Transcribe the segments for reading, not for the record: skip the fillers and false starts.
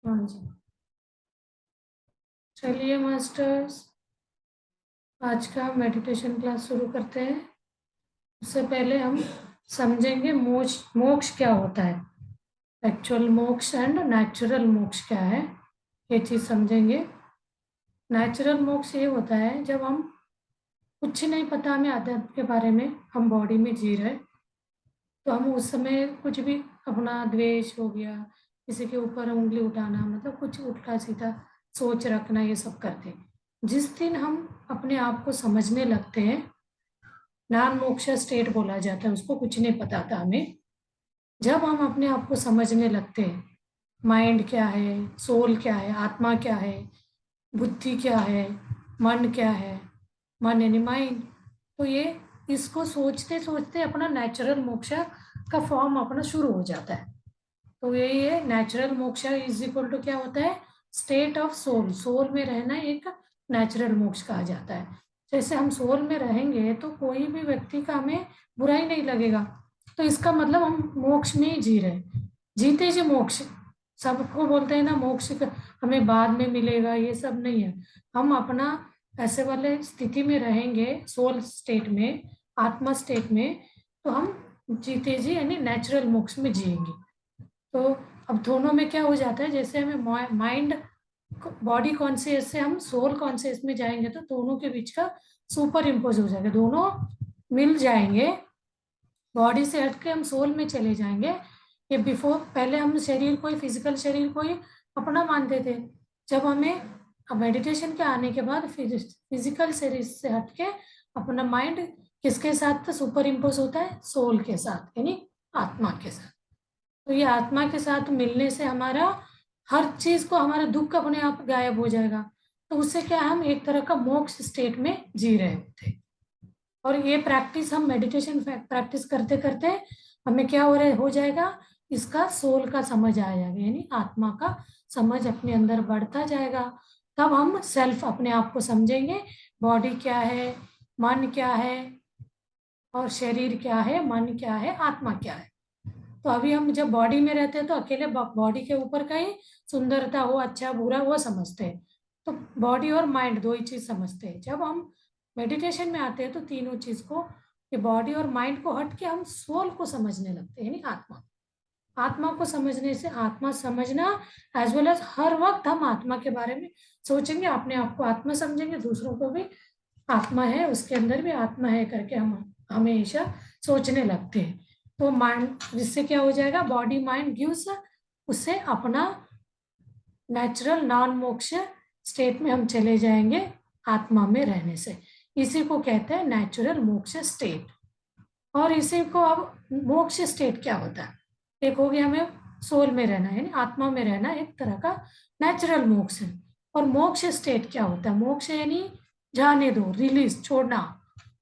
हाँ जी। चलिए मास्टर्स, आज का मेडिटेशन क्लास शुरू करते हैं। उससे पहले हम समझेंगे मोक्ष मोक्ष क्या होता है। एक्चुअल मोक्ष एंड नेचुरल मोक्ष क्या है, ये चीज़ समझेंगे। नेचुरल मोक्ष ये होता है जब हम कुछ नहीं पता हमें आध्यात्म के बारे में, हम बॉडी में जी रहे, तो हम उस समय कुछ भी अपना द्वेष हो गया, किसी के ऊपर उंगली उठाना, मतलब कुछ उल्टा सीधा सोच रखना, ये सब करते हैं। जिस दिन हम अपने आप को समझने लगते हैं, नान मोक्ष स्टेट बोला जाता है उसको, कुछ नहीं पता था हमें। जब हम अपने आप को समझने लगते हैं, माइंड क्या है, सोल क्या है, आत्मा क्या है, बुद्धि क्या है, मन क्या है, मन यानी माइंड, तो ये इसको सोचते सोचते अपना नेचुरल मोक्षा का फॉर्म अपना शुरू हो जाता है। तो यही है natural moksha is equal to क्या होता है, स्टेट ऑफ सोल। सोल में रहना एक नेचुरल मोक्ष कहा जाता है। जैसे हम सोल में रहेंगे तो कोई भी व्यक्ति का हमें बुरा ही नहीं लगेगा, तो इसका मतलब हम मोक्ष में ही जी रहे हैं। जीते जी मोक्ष, सबको बोलते हैं ना मोक्ष हमें बाद में मिलेगा, ये सब नहीं है। हम अपना ऐसे वाले स्थिति में रहेंगे, सोल स्टेट में, आत्मा स्टेट में, तो हम जीते जी यानी नेचुरल मोक्ष में जिएंगे। तो अब दोनों में क्या हो जाता है, जैसे हमें माइंड बॉडी कॉन्शियस से हम सोल कॉन्शियस में जाएंगे तो दोनों के बीच का सुपर इम्पोज हो जाएगा, दोनों मिल जाएंगे। बॉडी से हट के हम सोल में चले जाएंगे। ये बिफोर, पहले हम शरीर को ही, फिजिकल शरीर को ही अपना मानते थे। जब हमें अब मेडिटेशन के आने के बाद फिजिकल शरीर से हट के अपना माइंड किसके साथ सुपर इम्पोज होता है, सोल के साथ यानी आत्मा के साथ। तो ये आत्मा के साथ मिलने से हमारा हर चीज को, हमारा दुख अपने आप गायब हो जाएगा। तो उससे क्या, हम एक तरह का मोक्ष स्टेट में जी रहे होते। और ये प्रैक्टिस, हम मेडिटेशन प्रैक्टिस करते करते हमें क्या हो जाएगा, इसका सोल का समझ आ जाएगा, यानी आत्मा का समझ अपने अंदर बढ़ता जाएगा। तब हम सेल्फ अपने आप को समझेंगे, बॉडी क्या है, मन क्या है, और शरीर क्या है, मन क्या है, आत्मा क्या है। तो अभी हम जब बॉडी में रहते हैं तो अकेले बॉडी के ऊपर का ही सुंदरता हो, अच्छा बुरा वो समझते हैं। तो बॉडी और माइंड दो ही चीज समझते हैं। जब हम मेडिटेशन में आते हैं तो तीनों चीज को, ये बॉडी और माइंड को हट के हम सोल को समझने लगते हैं, यानी आत्मा। आत्मा को समझने से, आत्मा समझना एज वेल एज हर वक्त हम आत्मा के बारे में सोचेंगे, अपने आप को आत्मा समझेंगे, दूसरों को भी आत्मा है, उसके अंदर भी आत्मा है करके हम हमेशा सोचने लगते हैं। तो माइंड, जिससे क्या हो जाएगा, बॉडी माइंड गिव्स, उससे अपना नेचुरल नॉन मोक्ष स्टेट में हम चले जाएंगे आत्मा में रहने से। इसी को कहते हैं नेचुरल मोक्ष स्टेट। और इसी को, अब मोक्ष स्टेट क्या होता है, एक हो गया हमें सोल में रहना यानी आत्मा में रहना, एक तरह का नेचुरल मोक्ष है। और मोक्ष स्टेट क्या होता है, मोक्ष यानी जाने दो, रिलीज, छोड़ना,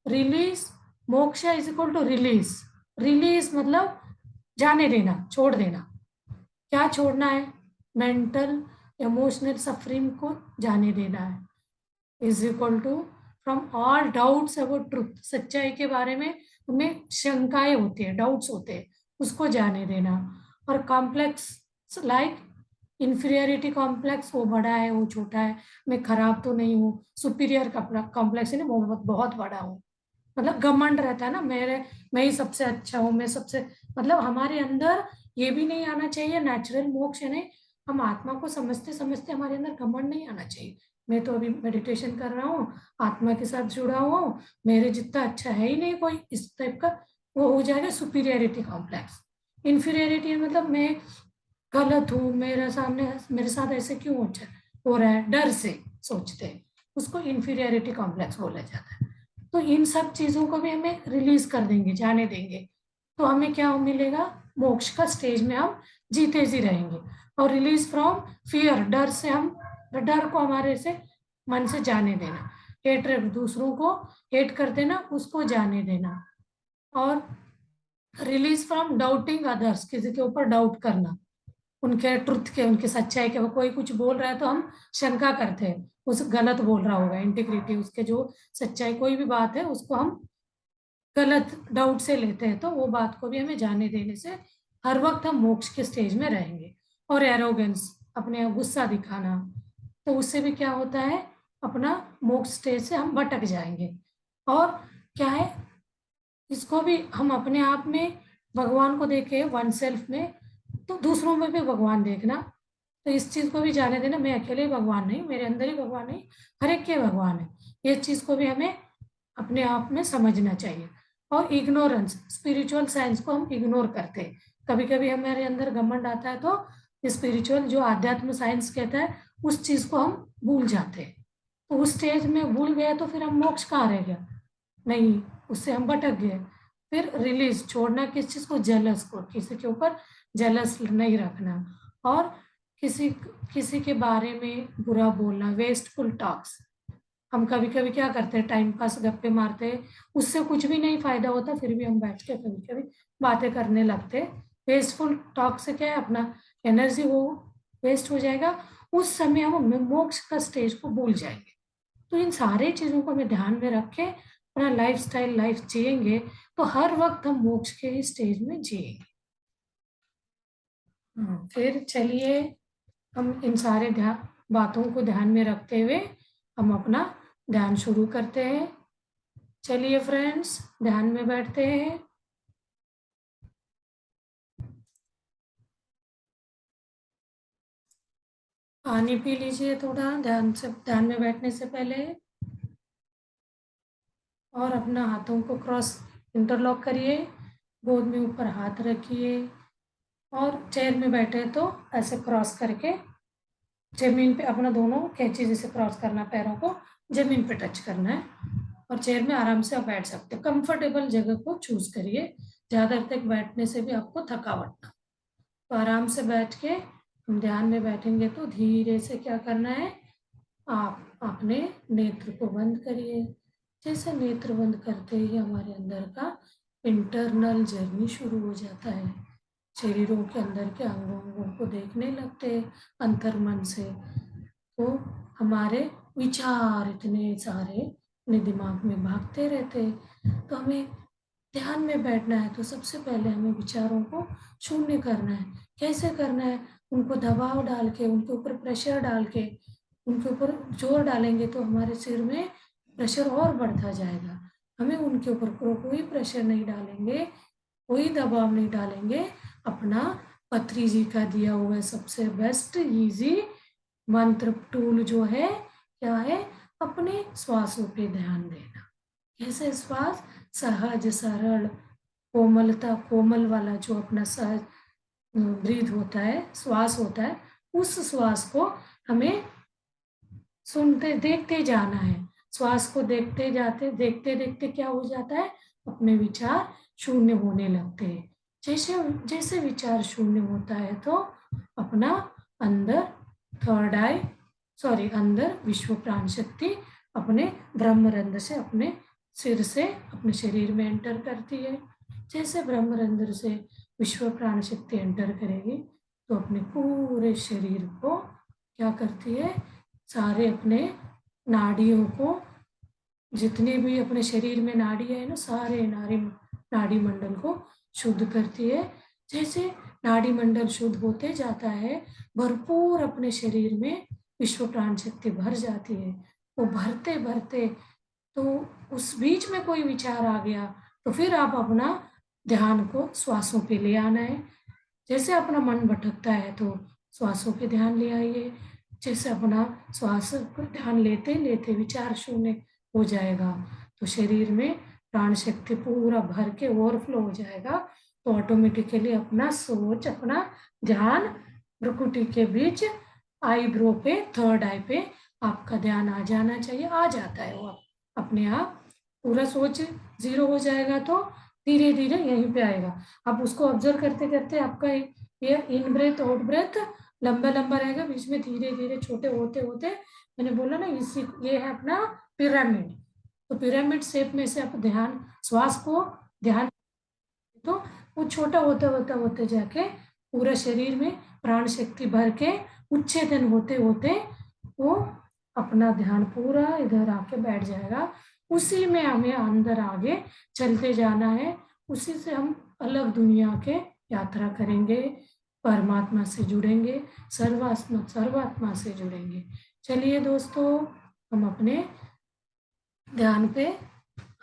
release. Moksha is equal to release. Release मतलब जाने देना, छोड़ देना। क्या छोड़ना है, मेंटल इमोशनल सफरिंग को जाने देना है। Is equal to from all doubts about truth, सच्चाई के बारे में हमें शंकाएं होती है, डाउट्स होते हैं, उसको जाने देना। और कॉम्प्लेक्स लाइक इंफीरियरिटी कॉम्प्लेक्स, वो बड़ा है, वो छोटा है, मैं खराब तो नहीं हूँ। सुपीरियर कॉम्प्लेक्स है ना, वो बहुत बड़ा हूँ, मतलब घमंड रहता है ना, मैं ही सबसे अच्छा हूँ, मैं सबसे, मतलब हमारे अंदर ये भी नहीं आना चाहिए। नेचुरल मोक्ष यानी हम आत्मा को समझते समझते हमारे अंदर घमंड नहीं आना चाहिए। मैं तो अभी मेडिटेशन कर रहा हूँ, आत्मा के साथ जुड़ा हुआ हूँ, मेरे जितना अच्छा है ही नहीं कोई, इस टाइप का वो हो जाएगा सुपीरियरिटी कॉम्प्लेक्स। इंफीरियरिटी मतलब मैं गलत हूँ, मेरे सामने, मेरे साथ ऐसे क्यों हो रहा है, डर से सोचते हैं, उसको इंफीरियरिटी कॉम्प्लेक्स बोला जाता है। तो इन सब चीजों को भी हमें रिलीज कर देंगे, जाने देंगे, तो हमें क्या मिलेगा, मोक्ष का स्टेज में हम जीते जी रहेंगे। और रिलीज फ्रॉम फियर, डर से हम, डर को हमारे से मन से जाने देना, हेट्रेड, दूसरों को हेट कर देना, उसको जाने देना। और रिलीज फ्रॉम डाउटिंग अदर्स, किसी के ऊपर डाउट करना, उनके ट्रुथ के, उनकी सच्चाई के, वो कोई कुछ बोल रहा है तो हम शंका करते हैं, उस गलत बोल रहा होगा, इंटीग्रिटी, उसके जो सच्चाई, कोई भी बात है उसको हम गलत डाउट से लेते हैं, तो वो बात को भी हमें जाने देने से हर वक्त हम मोक्ष के स्टेज में रहेंगे। और एरोगेंस, अपने आप गुस्सा दिखाना, तो उससे भी क्या होता है, अपना मोक्ष स्टेज से हम भटक जाएंगे। और क्या है, इसको भी हम अपने आप में भगवान को देखे, वन सेल्फ में, तो दूसरों में भी भगवान देखना। तो इस चीज को भी जाने देना, मैं अकेले ही भगवान नहीं, मेरे अंदर ही भगवान नहीं, हर एक के भगवान है। ये चीज को भी हमें अपने आप में समझना चाहिए। और इग्नोरेंस, स्पिरिचुअल साइंस को हम इग्नोर करते हैं। कभी कभी हमारे अंदर घमंड आता है तो स्पिरिचुअल जो आध्यात्म साइंस कहता है उस चीज को हम भूल जाते हैं। तो उस स्टेज में भूल गए तो फिर हम मोक्ष कहाँ रह गया, नहीं, उससे हम भटक गए। फिर रिलीज, छोड़ना किस चीज को, जेलस को, किसी के ऊपर जेलस नहीं रखना। और किसी किसी के बारे में बुरा बोलना, वेस्टफुल टॉक्स, हम कभी कभी क्या करते हैं, टाइम पास गप्पे मारते हैं, उससे कुछ भी नहीं फायदा होता, फिर भी हम बैठ के कभी कभी बातें करने लगते हैं। वेस्टफुल टॉक से क्या है, अपना एनर्जी वो वेस्ट हो जाएगा, उस समय हम मोक्ष का स्टेज को भूल जाएंगे। तो इन सारे चीजों को हमें ध्यान में रख के अपना लाइफ स्टाइल लाइफ जिएंगे तो हर वक्त हम मोक्ष के ही स्टेज में जिएंगे। फिर चलिए, हम इन सारे ध्यान बातों को ध्यान में रखते हुए हम अपना ध्यान शुरू करते हैं। चलिए फ्रेंड्स, ध्यान में बैठते हैं। पानी पी लीजिए थोड़ा, ध्यान में बैठने से पहले। और अपना हाथों को क्रॉस इंटरलॉक करिए, गोद में ऊपर हाथ रखिए, और चेयर में बैठे तो ऐसे क्रॉस करके जमीन पे अपना दोनों कैंची जैसे क्रॉस करना, पैरों को जमीन पे टच करना है। और चेयर में आराम से आप बैठ सकते हो, कंफर्टेबल जगह को चूज करिए, ज़्यादा तक बैठने से भी आपको थकावट ना। तो आराम से बैठ के हम ध्यान में बैठेंगे तो धीरे से क्या करना है, आप अपने नेत्र को बंद करिए। जैसे नेत्र बंद करते ही हमारे अंदर का इंटरनल जर्नी शुरू हो जाता है, शरीरों के अंदर के अंगों अंगों को देखने लगते हैं अंतर्मन से। तो हमारे विचार इतने सारे अपने दिमाग में भागते रहते हैं, तो हमें ध्यान में बैठना है तो सबसे पहले हमें विचारों को शून्य करना है। कैसे करना है, उनको दबाव डाल के, उनके ऊपर प्रेशर डाल के, उनके ऊपर जोर डालेंगे तो हमारे सिर में प्रेशर और बढ़ता जाएगा। हमें उनके ऊपर कोई प्रेशर नहीं डालेंगे, कोई दबाव नहीं डालेंगे। अपना पत्री जी का दिया हुआ सबसे बेस्ट इजी मंत्र टूल जो है क्या है, अपने श्वासों पे ध्यान देना। कैसे श्वास, सहज सरल कोमलता, कोमल वाला जो अपना सहज ब्रीथ होता है, श्वास होता है, उस श्वास को हमें सुनते देखते जाना है। श्वास को देखते जाते, देखते देखते क्या हो जाता है, अपने विचार शून्य होने लगते हैं। जैसे जैसे विचार शून्य होता है तो अपना अंदर थर्ड आई, सॉरी, अंदर विश्व प्राण शक्ति अपने ब्रह्मरंध्र से, अपने सिर से अपने शरीर में एंटर करती है। जैसे ब्रह्मरंध्र से विश्व प्राण शक्ति एंटर करेगी तो अपने पूरे शरीर को क्या करती है, सारे अपने नाड़ियों को, जितने भी अपने शरीर में नाड़ी है ना, सारे नाड़ी मंडल को शुद्ध करती है। जैसे नाड़ी मंडल शुद्ध होते जाता है, भरपूर अपने शरीर में विश्व प्राण शक्ति भर जाती है। वो भरते भरते तो उस बीच में कोई विचार आ गया तो फिर आप अपना ध्यान को श्वासों पे ले आना है। जैसे अपना मन भटकता है तो श्वासों पे ध्यान ले आइए। जैसे अपना श्वास पर ध्यान लेते लेते विचार शून्य हो जाएगा तो शरीर में प्राण शक्ति पूरा भर के ओवरफ्लो हो जाएगा। तो ऑटोमेटिकली अपना सोच, अपना ध्यान भ्रुकुटी के बीच आईब्रो पे, थर्ड आई पे आपका ध्यान आ जाना चाहिए। आ जाता है वो अपने आप, पूरा सोच जीरो हो जाएगा तो धीरे धीरे यहीं पे आएगा। आप उसको ऑब्जर्व करते करते आपका ये इन ब्रेथ आउट ब्रेथ लंबा लंबा रहेगा, बीच में धीरे धीरे छोटे होते होते, मैंने बोला ना, इसी ये है अपना पिरामिड। तो पिरामिड शेप में से आप ध्यान, श्वास को ध्यान, तो वो छोटा होते होते होते जाके पूरा शरीर में प्राण शक्ति भर के उच्छेदन होते होते वो अपना ध्यान पूरा इधर आके बैठ जाएगा। उसी में हमें अंदर आगे चलते जाना है, उसी से हम अलग दुनिया के यात्रा करेंगे। परमात्मा से जुड़ेंगे, सर्वात्मा से जुड़ेंगे। चलिए दोस्तों, हम अपने ध्यान पे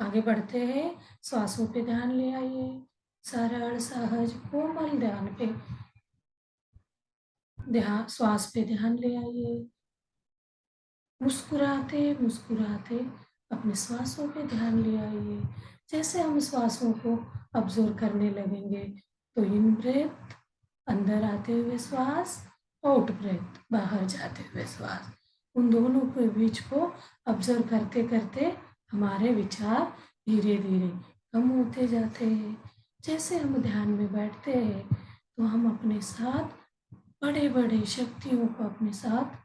आगे बढ़ते हैं। श्वासों पे ध्यान ले आइए, सरल सहज कोमल ध्यान पे ध्यान, श्वास पे ध्यान ले आइए। मुस्कुराते मुस्कुराते अपने श्वासों पे ध्यान ले आइए। जैसे हम श्वासों को ऑब्जर्व करने लगेंगे तो इन ब्रेथ अंदर आते हुए श्वास, आउट ब्रेथ बाहर जाते हुए श्वास, उन दोनों के बीच को ऑब्जर्व करते करते हमारे विचार धीरे धीरे कम होते जाते हैं। जैसे हम ध्यान में बैठते हैं तो हम अपने साथ बड़े बड़े शक्तियों को अपने साथ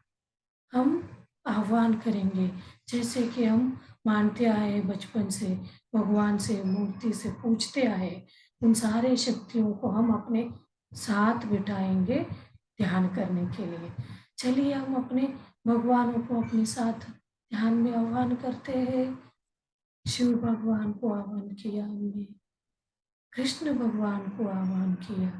हम आह्वान करेंगे। जैसे कि हम मानते आए बचपन से, भगवान से, मूर्ति से पूछते आए, उन सारे शक्तियों को हम अपने साथ बिठाएंगे ध्यान करने के लिए। चलिए हम अपने भगवानों को अपने साथ ध्यान में आह्वान करते हैं। शिव भगवान को आह्वान किया हमने, कृष्ण भगवान को आह्वान किया,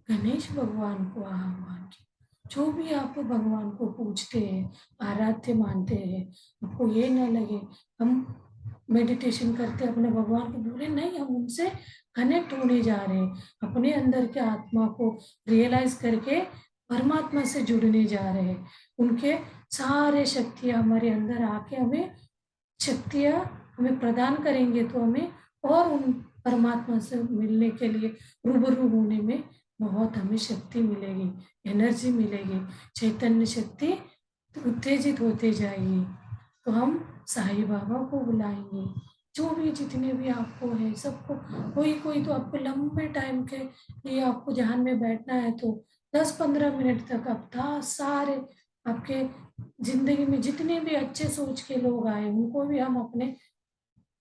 गणेश भगवान को आह्वान किया। जो भी आप भगवान को पूछते हैं, आराध्य मानते हैं, आपको ये न लगे हम मेडिटेशन करते अपने भगवान को बोले नहीं, हम उनसे कनेक्ट होने जा रहे हैं, अपने अंदर के आत्मा को रियलाइज करके परमात्मा से जुड़ने जा रहे हैं। उनके सारे शक्तियाँ हमारे अंदर आके हमें शक्तियाँ हमें प्रदान करेंगे तो हमें और उन परमात्मा से मिलने के लिए, रूबरू होने में बहुत हमें शक्ति मिलेगी, एनर्जी मिलेगी, चैतन्य शक्ति उत्तेजित होते जाएगी। तो हम साईं बाबा को बुलाएंगे। जो भी जितने भी आपको है सबको, कोई कोई तो आपको लंबे टाइम के लिए आपको ध्यान में बैठना है तो 10-15 मिनट तक आप सारे आपके जिंदगी में जितने भी अच्छे सोच के लोग आए उनको भी हम अपने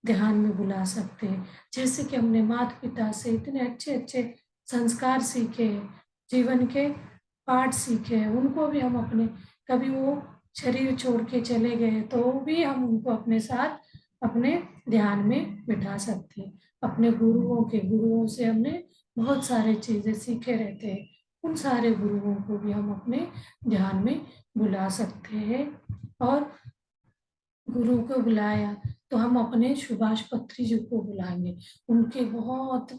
ध्यान में बुला सकते हैं। जैसे कि हमने माता पिता से इतने अच्छे अच्छे संस्कार सीखे, जीवन के पाठ सीखे हैं, उनको भी हम अपने, कभी वो शरीर छोड़ के चले गए तो भी हम उनको अपने साथ अपने ध्यान में बिठा सकते हैं। अपने गुरुओं से हमने बहुत सारे चीजें सीखे रहते हैं, उन सारे गुरुओं को भी हम अपने ध्यान में बुला सकते हैं। और गुरु को बुलाया तो हम अपने सुभाष पत्री जी को बुलाएंगे। उनके बहुत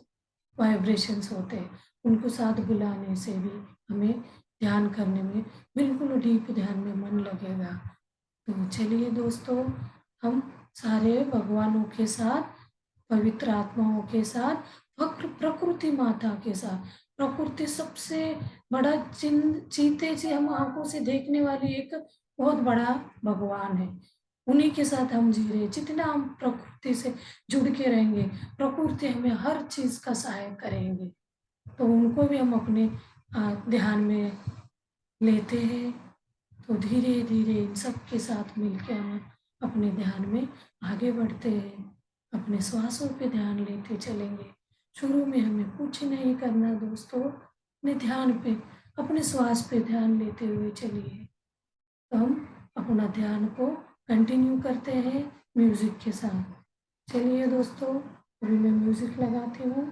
वाइब्रेशंस होते हैं, उनको साथ बुलाने से भी हमें ध्यान करने में बिल्कुल डीप ध्यान में मन लगेगा। तो चलिए दोस्तों, हम सारे भगवानों के साथ, पवित्र आत्माओं के साथ, प्रकृति माता के साथ, प्रकृति सबसे बड़ा चीते से हम आंखों से देखने वाली एक बहुत बड़ा भगवान है। उन्हीं के साथ हम जी रहे। जितना हम प्रकृति से जुड़ के रहेंगे, प्रकृति हमें हर चीज का सहायक करेंगे। तो उनको भी हम अपने ध्यान में लेते हैं। तो धीरे धीरे इन सब के साथ मिलकर हम अपने ध्यान में आगे बढ़ते हैं। अपने श्वासों पे ध्यान लेते चलेंगे। शुरू में हमें कुछ नहीं करना दोस्तों, अपने ध्यान पे, अपने श्वास पे ध्यान लेते हुए चलिए। तो हम अपना ध्यान को कंटिन्यू करते हैं म्यूजिक के साथ। चलिए दोस्तों, अभी मैं म्यूजिक लगाती हूँ।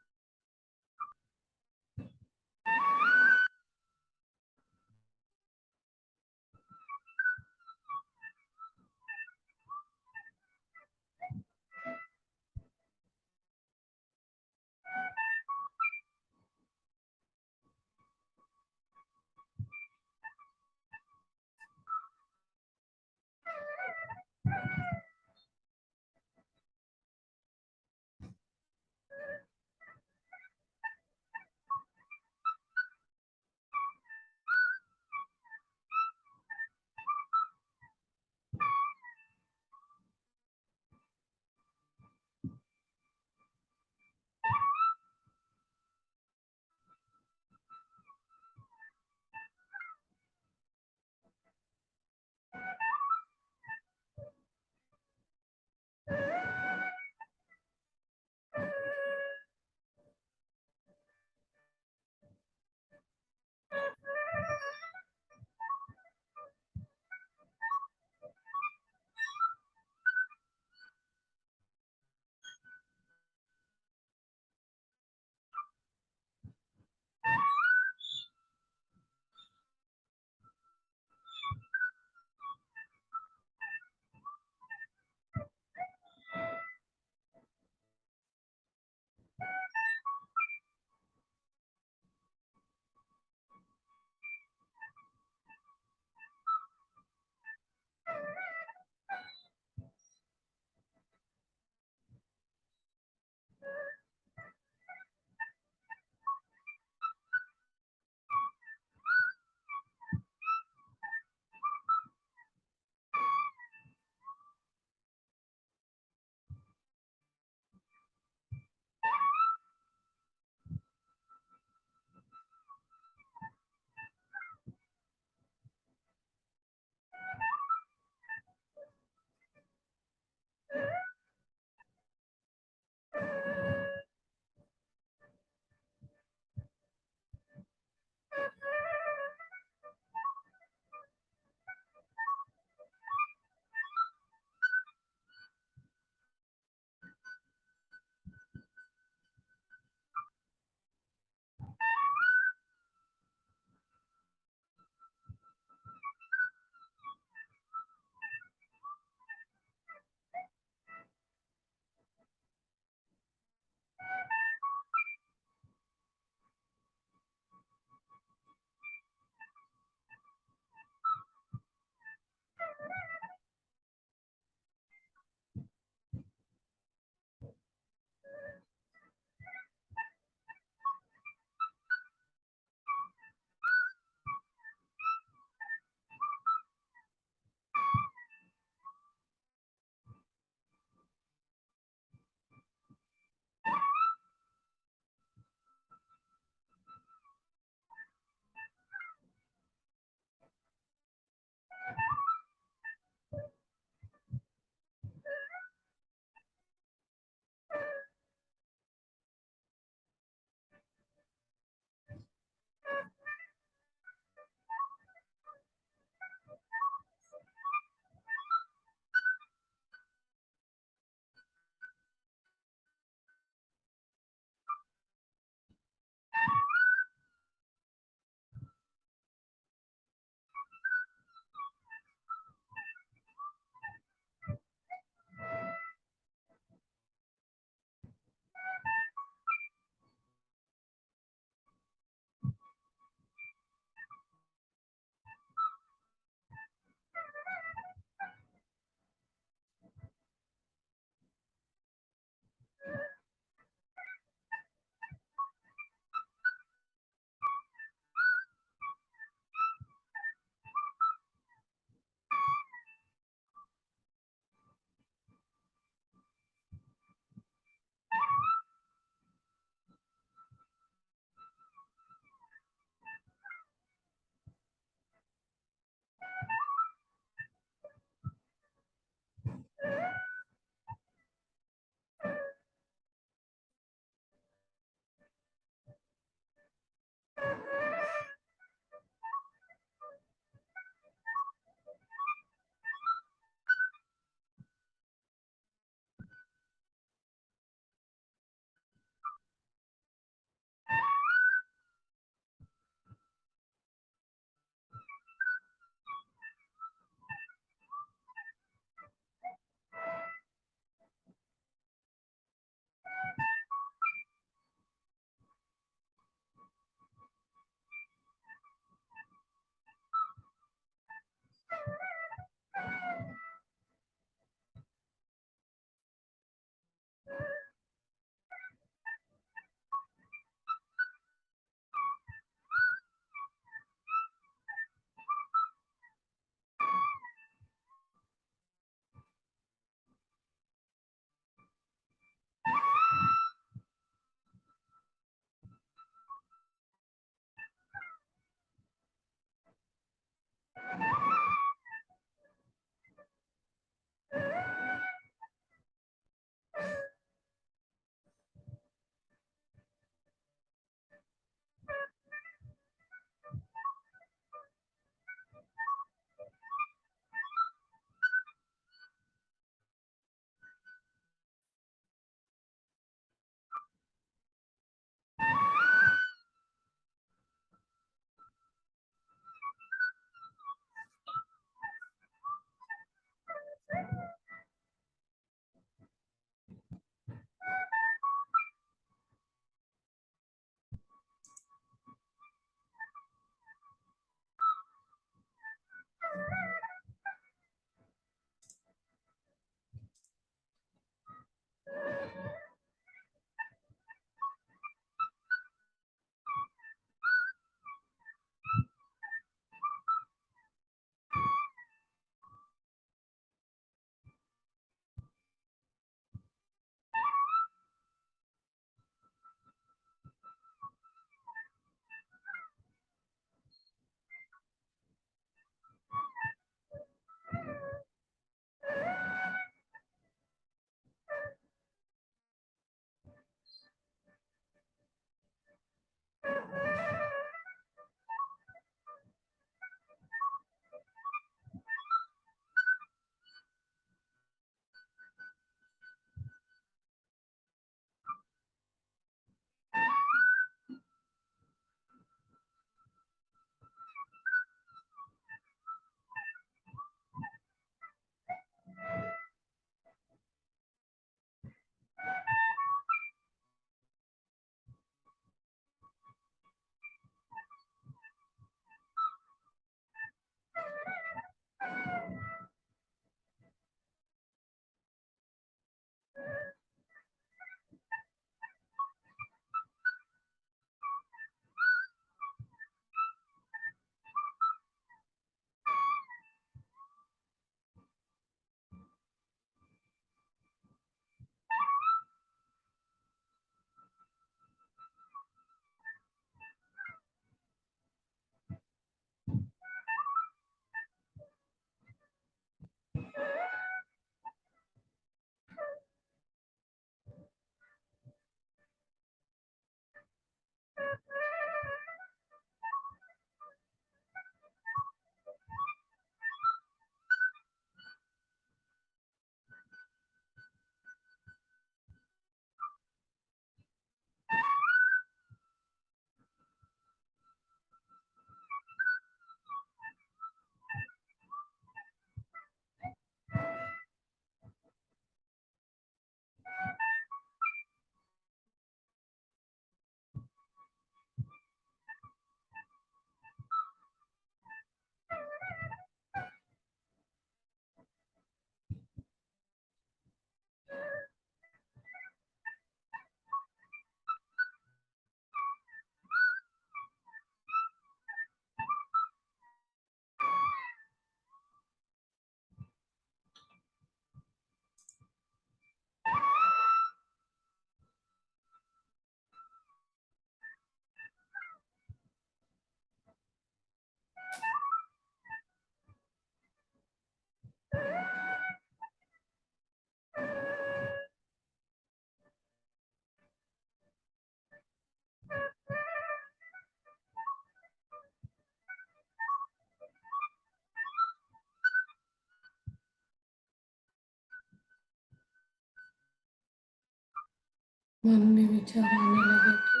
मन में विचार आने लगे तो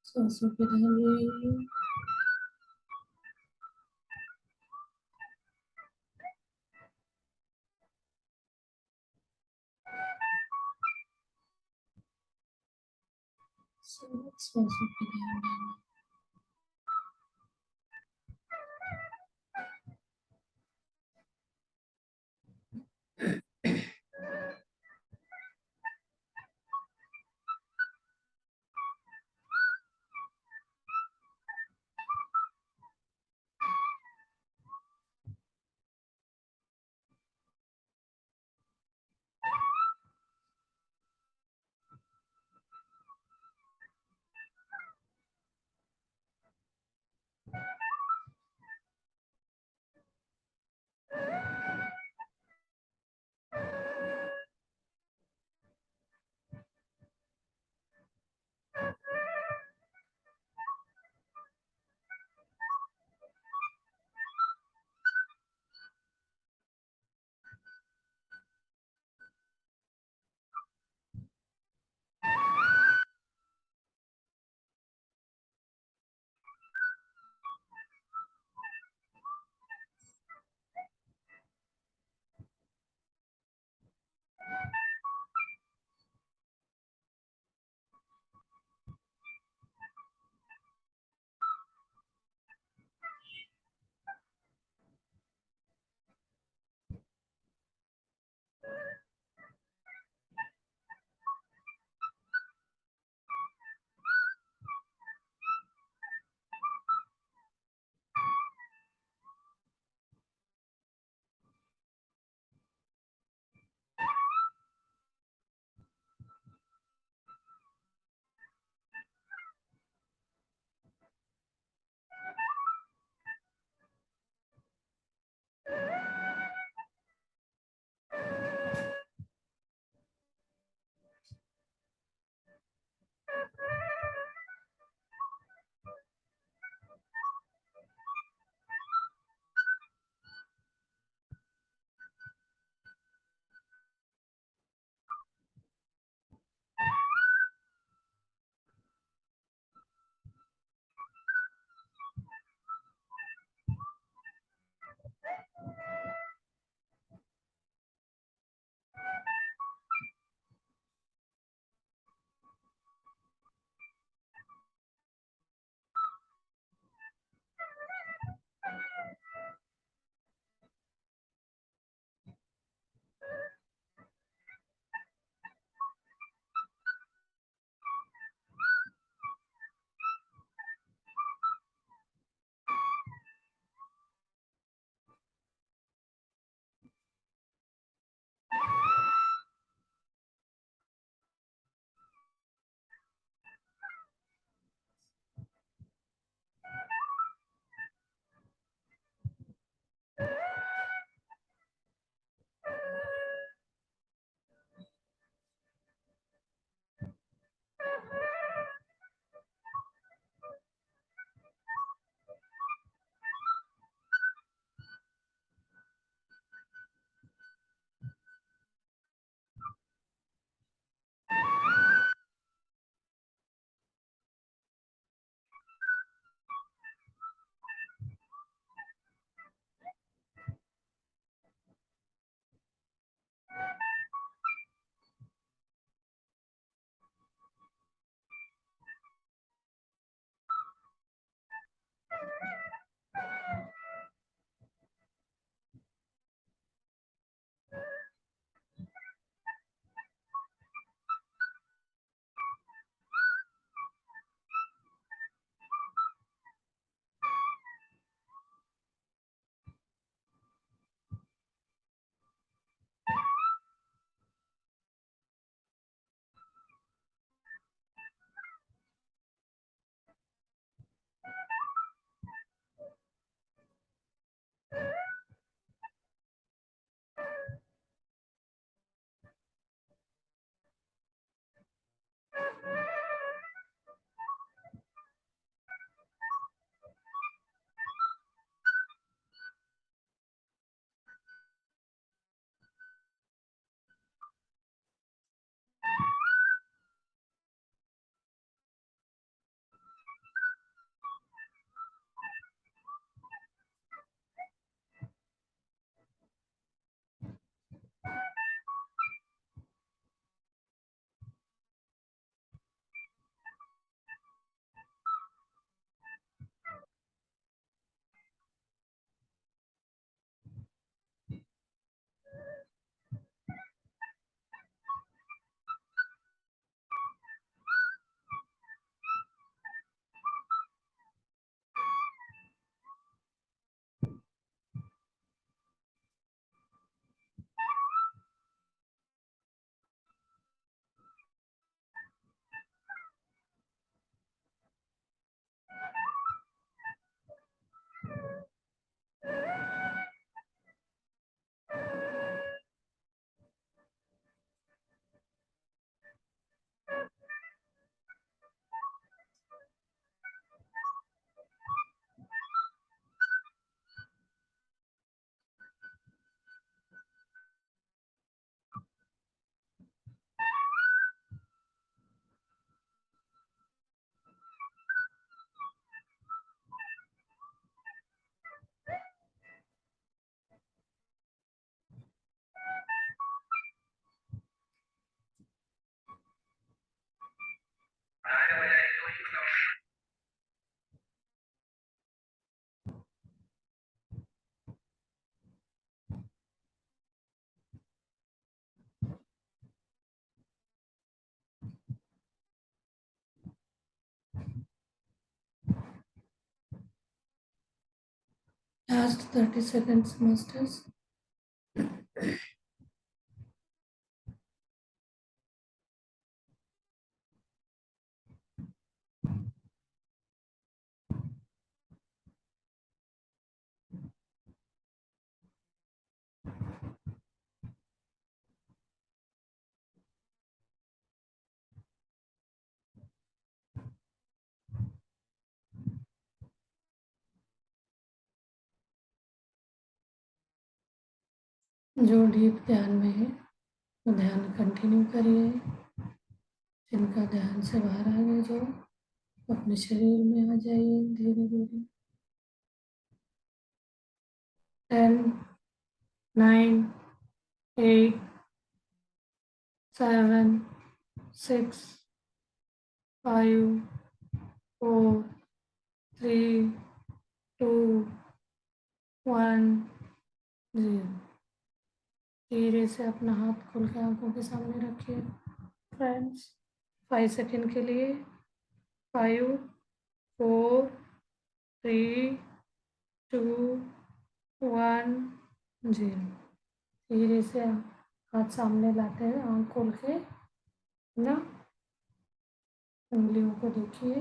सांसों पे ध्यान लगाइए। सांसों पे ध्यान डालिए। Last 30 seconds, masters. जो डीप ध्यान में है वो ध्यान कंटिन्यू करिए। जिनका ध्यान से बाहर आ गए जो अपने शरीर में आ जाइए धीरे धीरे। 10, 9, 8, 7, 6, 5, 4, 3, 2, 1, 0। धीरे से अपना हाथ खोल के आंखों के सामने रखिए फ्रेंड्स। 5 सेकंड के लिए। 5, 4, 3, 2, 1, 0। धीरे से हाथ सामने लाते हैं, आँख खोल के ना उंगलियों को देखिए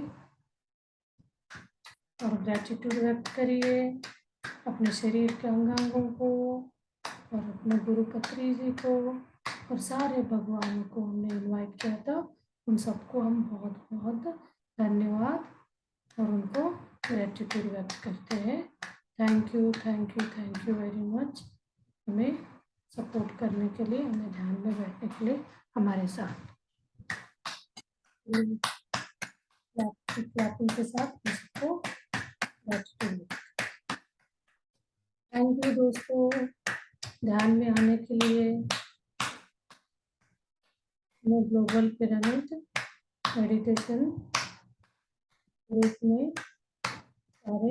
और ग्रेटिट्यूड व्यक्त करिए अपने शरीर के अंगों को और अपने गुरु पत्री जी को और सारे भगवानों को हमने इनवाइट किया था। उन सबको हम बहुत बहुत धन्यवाद और उनको ग्रेटिट्यूड व्यक्त करते हैं। Thank you thank you thank you very much हमें सपोर्ट करने के लिए, हमें ध्यान में बैठने के लिए हमारे साथ। क्लैपिंग के साथ इसको थैंक यू दोस्तों ध्यान में आने के लिए। ग्लोबल पिरामिड मेडिटेशन ग्रुप में सारे